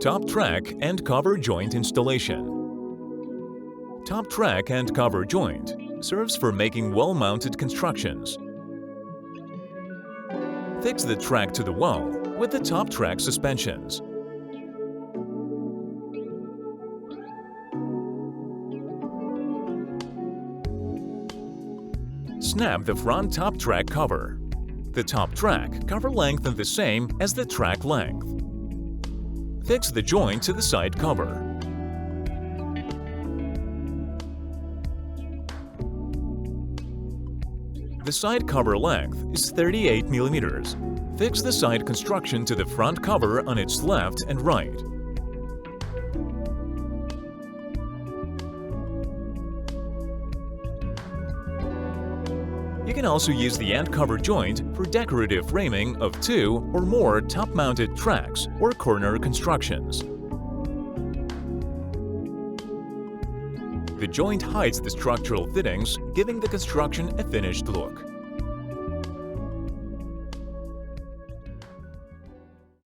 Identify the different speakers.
Speaker 1: Top track and cover joint installation. Top track and cover joint serves for making well-mounted constructions. Fix the track to the wall with the top track suspensions. Snap the front top track cover. The top track cover length is the same as the track length. Fix the joint to the side cover. The side cover length is 38 mm. Fix the side construction to the front cover on its left and right. You can also use the end cover joint for decorative framing of 2 or more top-mounted tracks or corner constructions. The joint hides the structural fittings, giving the construction a finished look.